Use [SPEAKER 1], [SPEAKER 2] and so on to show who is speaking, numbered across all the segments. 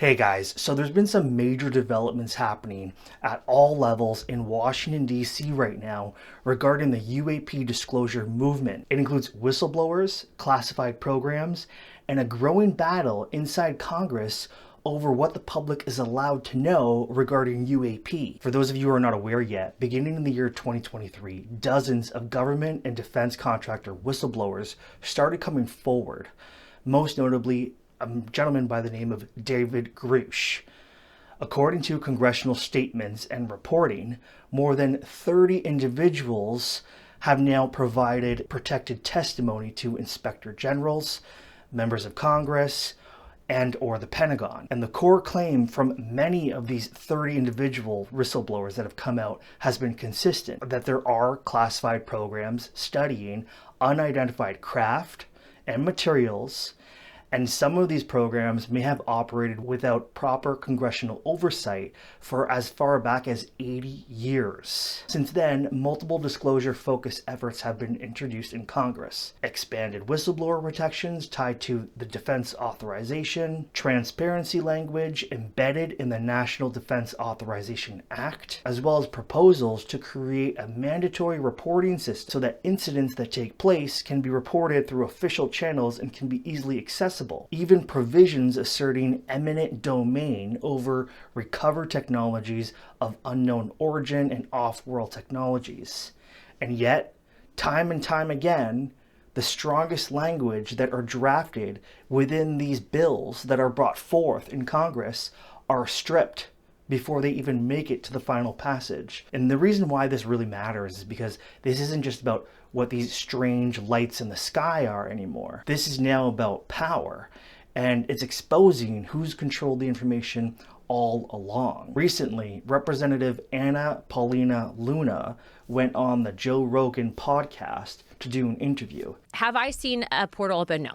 [SPEAKER 1] Hey guys, so there's been some major developments happening at all levels in Washington, D.C. right now regarding the UAP disclosure movement. It includes whistleblowers, classified programs, and a growing battle inside Congress over what the public is allowed to know regarding UAP. For those of you who are not aware yet, beginning in the year 2023, dozens of government and defense contractor whistleblowers started coming forward, most notably a gentleman by the name of David Grusch. According to congressional statements and reporting, more than 30 individuals have now provided protected testimony to inspector generals, members of Congress, and or the Pentagon. And the core claim from many of these 30 individual whistleblowers that have come out has been consistent, that there are classified programs studying unidentified craft and materials, and some of these programs may have operated without proper congressional oversight for as far back as 80 years. Since then, multiple disclosure-focused efforts have been introduced in Congress. Expanded whistleblower protections tied to the Defense Authorization, transparency language embedded in the National Defense Authorization Act, as well as proposals to create a mandatory reporting system so that incidents that take place can be reported through official channels and can be easily accessible. Even provisions asserting eminent domain over recovered technologies of unknown origin and off-world technologies. And yet, time and time again, the strongest language that are drafted within these bills that are brought forth in Congress are stripped before they even make it to the final passage. And the reason why this really matters is because this isn't just about what these strange lights in the sky are anymore. This is now about power, and it's exposing who's controlled the information all along. Recently, Representative Anna Paulina Luna went on the Joe Rogan podcast to do an interview.
[SPEAKER 2] Have I seen a portal open? No.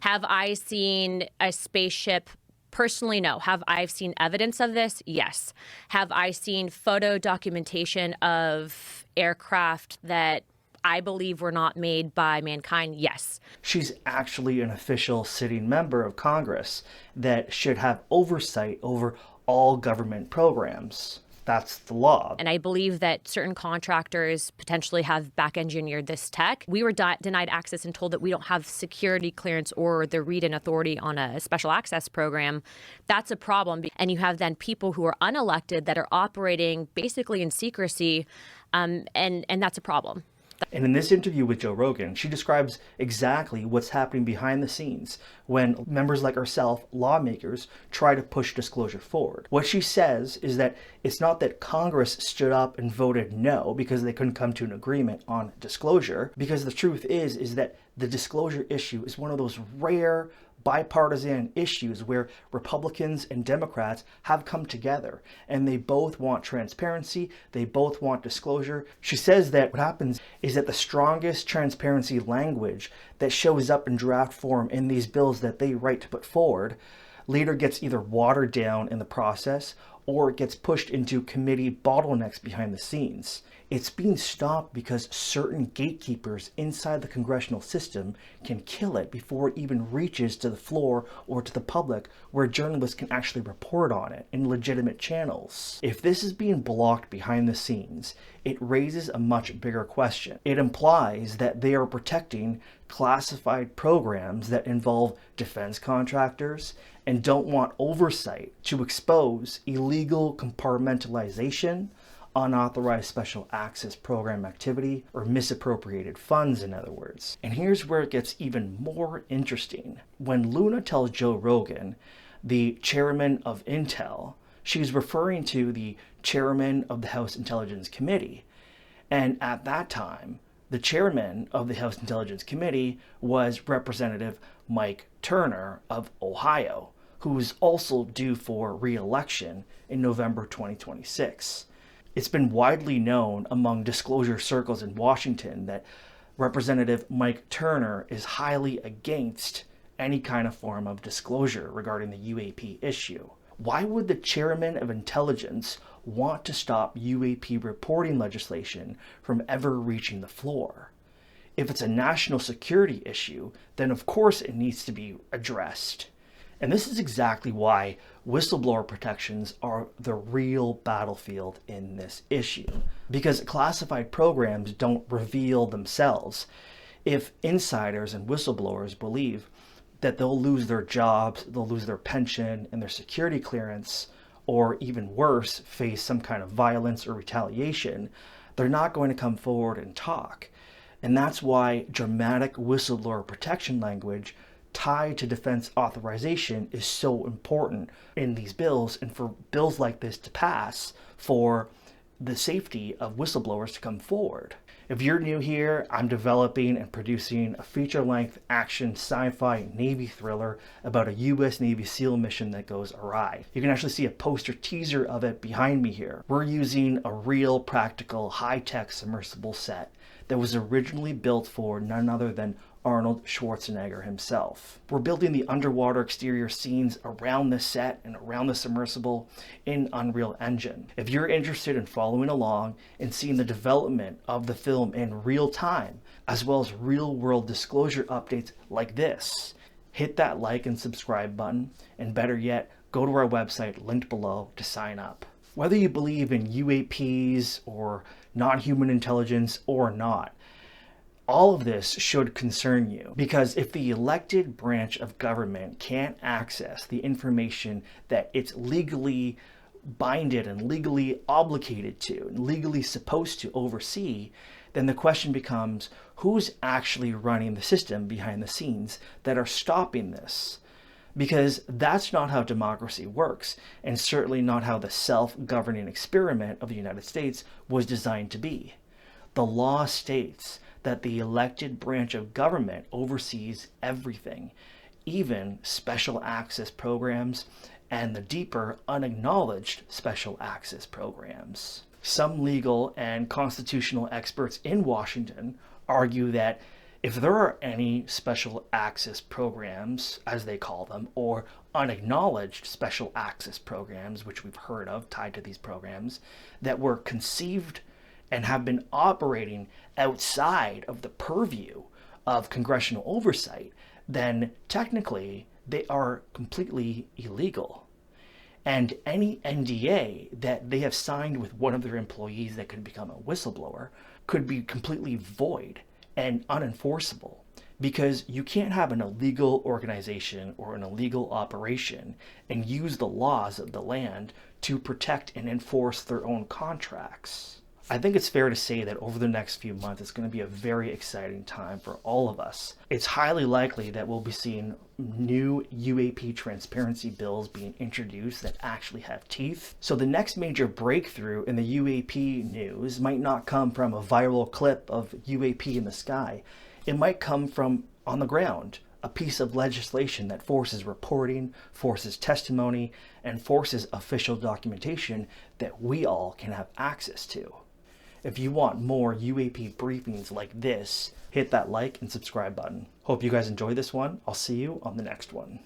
[SPEAKER 2] Have I seen a spaceship? Personally, no. Have I seen evidence of this? Yes. Have I seen photo documentation of aircraft that I believe were not made by mankind? Yes.
[SPEAKER 1] She's actually an official sitting member of Congress that should have oversight over all government programs. That's the law.
[SPEAKER 2] And I believe that certain contractors potentially have back-engineered this tech. We were denied access and told that we don't have security clearance or the read-in authority on a special access program. That's a problem. And you have then people who are unelected that are operating basically in secrecy, and that's a problem.
[SPEAKER 1] And in this interview with Joe Rogan, she describes exactly what's happening behind the scenes when members like herself, lawmakers, try to push disclosure forward. What she says is that it's not that Congress stood up and voted no because they couldn't come to an agreement on disclosure, because the truth is that the disclosure issue is one of those rare bipartisan issues where Republicans and Democrats have come together and they both want transparency, they both want disclosure. She says that what happens is that the strongest transparency language that shows up in draft form in these bills that they write to put forward later gets either watered down in the process or it gets pushed into committee bottlenecks behind the scenes. It's being stopped because certain gatekeepers inside the congressional system can kill it before it even reaches to the floor or to the public where journalists can actually report on it in legitimate channels. If this is being blocked behind the scenes, it raises a much bigger question. It implies that they are protecting classified programs that involve defense contractors and don't want oversight to expose illegal compartmentalization, unauthorized special access program activity, or misappropriated funds, in other words. And here's where it gets even more interesting. When Luna tells Joe Rogan, the chairman of Intel, she's referring to the chairman of the House Intelligence Committee. And at that time, the chairman of the House Intelligence Committee was Representative Mike Turner of Ohio, who is also due for re-election in November 2026. It's been widely known among disclosure circles in Washington that Representative Mike Turner is highly against any kind of form of disclosure regarding the UAP issue. Why would the chairman of intelligence want to stop UAP reporting legislation from ever reaching the floor? If it's a national security issue, then of course it needs to be addressed. And this is exactly why whistleblower protections are the real battlefield in this issue. Because classified programs don't reveal themselves. If insiders and whistleblowers believe that they'll lose their jobs, they'll lose their pension and their security clearance, or even worse, face some kind of violence or retaliation, they're not going to come forward and talk. And that's why dramatic whistleblower protection language tied to defense authorization is so important in these bills, and for bills like this to pass, for the safety of whistleblowers to come forward. If you're new here, I'm developing and producing a feature-length action sci-fi Navy thriller about a U.S. Navy SEAL mission that goes awry. You can actually see a poster teaser of it behind me here. We're using a real, practical, high-tech submersible set that was originally built for none other than Arnold Schwarzenegger himself. We're building the underwater exterior scenes around the set and around the submersible in Unreal Engine. If you're interested in following along and seeing the development of the film in real time, as well as real-world disclosure updates like this, hit that like and subscribe button, and better yet, go to our website linked below to sign up. Whether you believe in UAPs or non-human intelligence or not, all of this should concern you, because if the elected branch of government can't access the information that it's legally binded and legally obligated to and legally supposed to oversee, then the question becomes, who's actually running the system behind the scenes that are stopping this? Because that's not how democracy works, and certainly not how the self-governing experiment of the United States was designed to be. The law states that the elected branch of government oversees everything, even special access programs and the deeper unacknowledged special access programs. Some legal and constitutional experts in Washington argue that if there are any special access programs, as they call them, or unacknowledged special access programs, which we've heard of tied to these programs, that were conceived and have been operating outside of the purview of congressional oversight, then technically they are completely illegal. And any NDA that they have signed with one of their employees that could become a whistleblower could be completely void and unenforceable, because you can't have an illegal organization or an illegal operation and use the laws of the land to protect and enforce their own contracts. I think it's fair to say that over the next few months, it's going to be a very exciting time for all of us. It's highly likely that we'll be seeing new UAP transparency bills being introduced that actually have teeth. So the next major breakthrough in the UAP news might not come from a viral clip of UAP in the sky. It might come from on the ground, a piece of legislation that forces reporting, forces testimony, and forces official documentation that we all can have access to. If you want more UAP briefings like this, hit that like and subscribe button. Hope you guys enjoyed this one. I'll see you on the next one.